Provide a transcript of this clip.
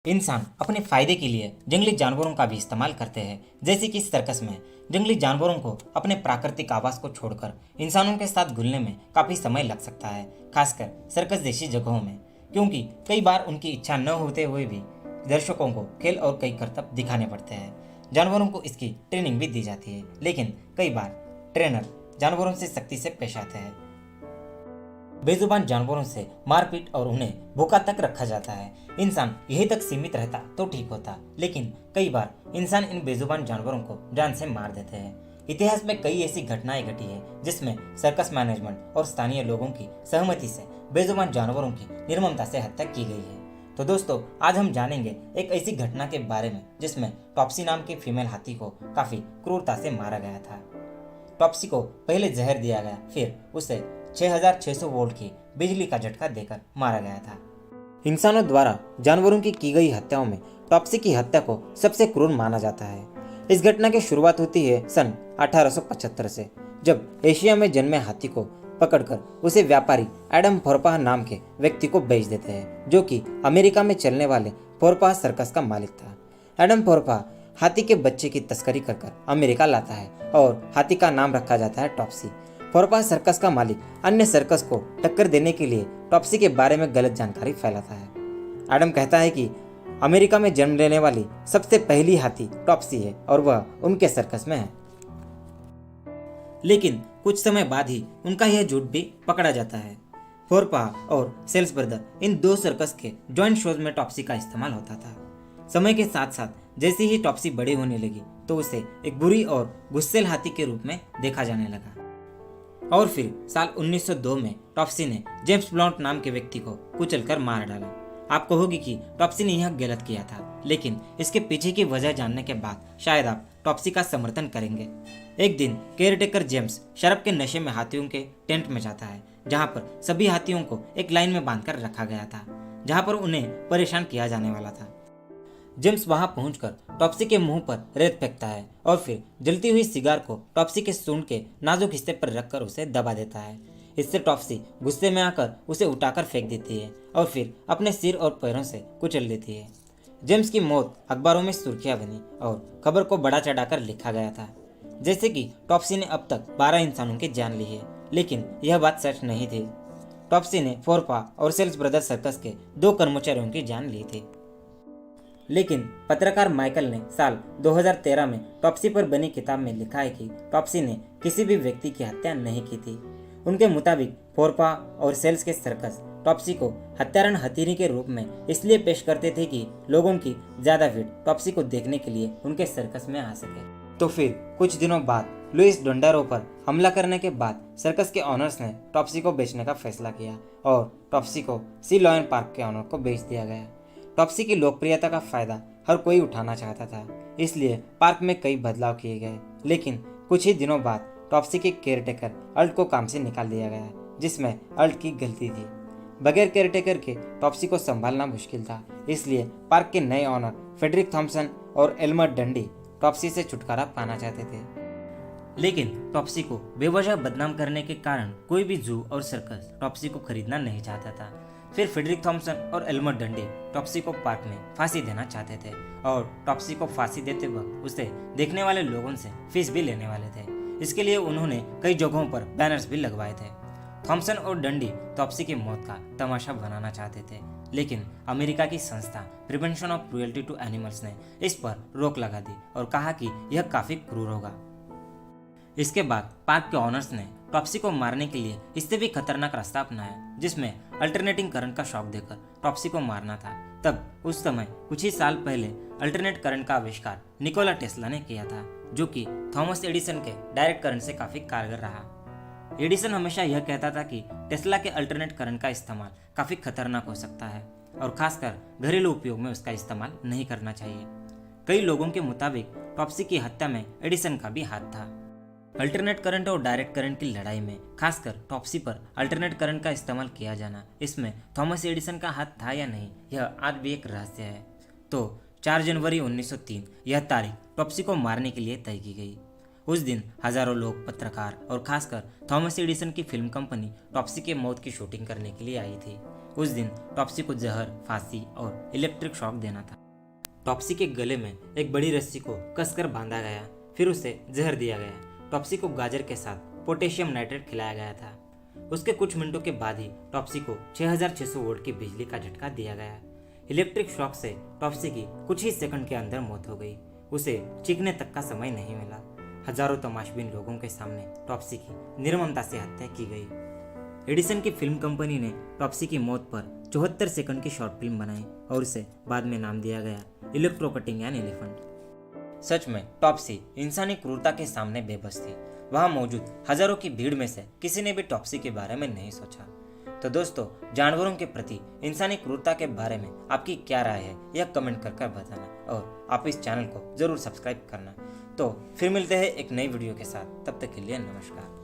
इंसान अपने फायदे के लिए जंगली जानवरों का भी इस्तेमाल करते हैं। जैसे कि सर्कस में जंगली जानवरों को अपने प्राकृतिक आवास को छोड़कर इंसानों के साथ घुलने में काफी समय लग सकता है, खासकर सर्कस जैसी जगहों में, क्योंकि कई बार उनकी इच्छा न होते हुए भी दर्शकों को खेल और कई करतब दिखाने पड़ते हैं। जानवरों को इसकी ट्रेनिंग भी दी जाती है, लेकिन कई बार ट्रेनर जानवरों से सख्ती से पेश आते हैं। बेजुबान जानवरों से मारपीट और उन्हें भूखा तक रखा जाता है। इंसान यहीं तक सीमित रहता तो ठीक होता, लेकिन कई बार इंसान इन बेजुबान जानवरों को जान से मार देते हैं। इतिहास में कई ऐसी घटनाएं घटी है जिसमें सर्कस मैनेजमेंट और स्थानीय लोगों की सहमति से बेजुबान जानवरों की निर्ममता से हत्या की गई है। तो दोस्तों, आज हम जानेंगे एक ऐसी घटना के बारे में जिसमें टॉप्सी नाम के फीमेल हाथी को काफी क्रूरता से मारा गया था। टॉप्सी को पहले जहर दिया गया, फिर उसे 6600 वोल्ट की बिजली का झटका देकर मारा गया था। इंसानों द्वारा जानवरों की गई हत्याओं में टॉप्सी की हत्या को सबसे क्रूर माना जाता है। इस घटना की शुरुआत होती है सन 1875 से, जब एशिया में जन्मे हाथी को पकड़कर उसे व्यापारी एडम फोरपाह नाम के व्यक्ति को बेच देते हैं, जो कि अमेरिका में चलने वाले फोरपाह सर्कस का मालिक था। एडम फोरपाह हाथी के बच्चे की तस्करी कर अमेरिका लाता है और हाथी का नाम रखा जाता है टॉप्सी। फोरपाह सर्कस का मालिक अन्य सर्कस को टक्कर देने के लिए टॉप्सी के बारे में गलत जानकारी फैलाता है। एडम कहता है कि अमेरिका में जन्म लेने वाली सबसे पहली हाथी टॉप्सी है और वह उनके सर्कस में है। लेकिन कुछ समय बाद ही उनका यह झूठ भी पकड़ा जाता है। फोरपाह और सेल्स ब्रदर इन दो सर्कस के जॉइंट शोज में टॉप्सी का इस्तेमाल होता था। समय के साथ साथ जैसे ही टॉप्सी बड़ी होने लगी तो उसे एक बुरी और गुस्सैल हाथी के रूप में देखा जाने लगा। और फिर साल 1902 में टॉप्सी ने जेम्स ब्लॉन्ट नाम के व्यक्ति को कुचलकर मार डाला। आपको होगी कि टॉप्सी ने यह गलत किया था, लेकिन इसके पीछे की वजह जानने के बाद शायद आप टॉप्सी का समर्थन करेंगे। एक दिन केयरटेकर जेम्स शराब के नशे में हाथियों के टेंट में जाता है, जहां पर सभी हाथियों को एक लाइन में बांधकर रखा गया था, जहां पर उन्हें परेशान किया जाने वाला था। जेम्स वहां पहुंचकर टॉप्सी के मुंह पर रेत फेंकता है और फिर जलती हुई सिगार को टॉप्सी के सूंड के नाजुक हिस्से पर रखकर उसे दबा देता है। इससे टॉप्सी गुस्से में आकर उसे उठाकर फेंक देती है और फिर अपने सिर और पैरों से कुचल देती है। जेम्स की मौत अखबारों में सुर्खियां बनी और खबर को बढ़ा चढ़ाकर लिखा गया था, जैसे कि टॉप्सी ने अब तक 12 इंसानों की जान ली है, लेकिन यह बात सच नहीं थी। टॉप्सी ने फोरपाह और सेल्स ब्रदर सर्कस के 2 कर्मचारियों की जान ली थी। लेकिन पत्रकार माइकल ने साल 2013 में टॉप्सी पर बनी किताब में लिखा है कि टॉप्सी ने किसी भी व्यक्ति की हत्या नहीं की थी। उनके मुताबिक फोरपाह और सेल्स के सर्कस टॉप्सी को हत्यारण हथेली के रूप में इसलिए पेश करते थे कि लोगों की ज्यादा भीड़ टॉप्सी को देखने के लिए उनके सर्कस में आ सके। तो फिर कुछ दिनों बाद लुइस डोंडारो पर हमला करने के बाद सर्कस के ऑनर्स ने टॉप्सी को बेचने का फैसला किया और टॉप्सी को सी लॉयन पार्क के ऑनर को बेच दिया गया। टॉप्सी की लोकप्रियता का फायदा हर कोई उठाना चाहता था, इसलिए पार्क में कई बदलाव किए गए। लेकिन कुछ ही दिनों बाद टॉप्सी के केयरटेकर अल्ट को काम से निकाल दिया गया, जिसमें अल्ट की गलती थी। बगैर केयरटेकर के टॉप्सी को संभालना मुश्किल था, इसलिए पार्क के नए ऑनर फ्रेडरिक थॉम्सन और एल्मर डंडी टॉप्सी से छुटकारा पाना चाहते थे। लेकिन टॉप्सी को बेवजह बदनाम करने के कारण कोई भी जू और सर्कस टॉप्सी को खरीदना नहीं चाहता था। फिर फ्रेडरिक थॉम्सन और एल्मर डंडी टॉप्सी को पार्क में फांसी देना चाहते थे और टॉप्सी को फांसी देते वक्त उसे देखने वाले लोगों से फीस भी लेने वाले थे। इसके लिए उन्होंने कई जगहों पर बैनर्स भी लगवाए थे। थॉम्सन और डंडी टॉप्सी की मौत का तमाशा बनाना चाहते थे, लेकिन अमेरिका की संस्था prevention of cruelty to animals ने इस पर रोक लगा दी और कहा कि यह काफी क्रूर होगा। इसके बाद पार्क के ऑनर्स ने टॉप्सी को मारने के लिए इससे भी खतरनाक रास्ता अपनाया, जिसमें अल्टरनेटिंग करंट का शॉक देकर टॉप्सी को मारना था। तब उस समय कुछ ही साल पहले अल्टरनेट करंट का आविष्कार निकोला टेस्ला ने किया था, जो कि थॉमस एडिसन के डायरेक्ट करंट से काफी कारगर रहा। एडिसन हमेशा यह कहता था कि टेस्ला के अल्टरनेट करंट का इस्तेमाल काफी खतरनाक हो सकता है और खासकर घरेलू उपयोग में उसका इस्तेमाल नहीं करना चाहिए। कई लोगों के मुताबिक टॉप्सी की हत्या में एडिसन का भी हाथ था। अल्टरनेट करंट और डायरेक्ट करंट की लड़ाई में खासकर टॉप्सी पर अल्टरनेट करंट का इस्तेमाल किया जाना, इसमें थॉमस एडिसन का हाथ था या नहीं, यह आज भी एक रहस्य है। तो 4 जनवरी 1903 यह तारीख टॉप्सी को मारने के लिए तय की गई। उस दिन हजारों लोग, पत्रकार और खासकर थॉमस एडिसन की फिल्म कंपनी टॉप्सी के मौत की शूटिंग करने के लिए आई थी। उस दिन टॉप्सी को जहर, फांसी और इलेक्ट्रिक शॉक देना था। टॉप्सी के गले में एक बड़ी रस्सी को कसकर बांधा गया, फिर उसे जहर दिया गया। टॉप्सी को गाजर के साथ पोटेशियम नाइट्रेट खिलाया गया था। उसके कुछ मिनटों के बाद ही टॉप्सी को 6600 वोल्ट की बिजली का झटका दिया गया। इलेक्ट्रिक शॉक से टॉप्सी की कुछ ही सेकंड के अंदर मौत हो गई। उसे चीखने तक का समय नहीं मिला। हजारों तमाशबीन लोगों के सामने टॉप्सी की निर्ममता से हत्या की गई। एडिसन की फिल्म कंपनी ने टॉप्सी की मौत पर 74 सेकंड की शॉर्ट फिल्म बनाई और उसे बाद में नाम दिया गया इलेक्ट्रोकटिंग एन एलिफेंट। सच में टॉप्सी इंसानी क्रूरता के सामने बेबस थी। वहां मौजूद हजारों की भीड़ में से किसी ने भी टॉप्सी के बारे में नहीं सोचा। तो दोस्तों, जानवरों के प्रति इंसानी क्रूरता के बारे में आपकी क्या राय है, यह कमेंट कर बताना और आप इस चैनल को जरूर सब्सक्राइब करना। तो फिर मिलते हैं एक नई वीडियो के साथ, तब तक के लिए नमस्कार।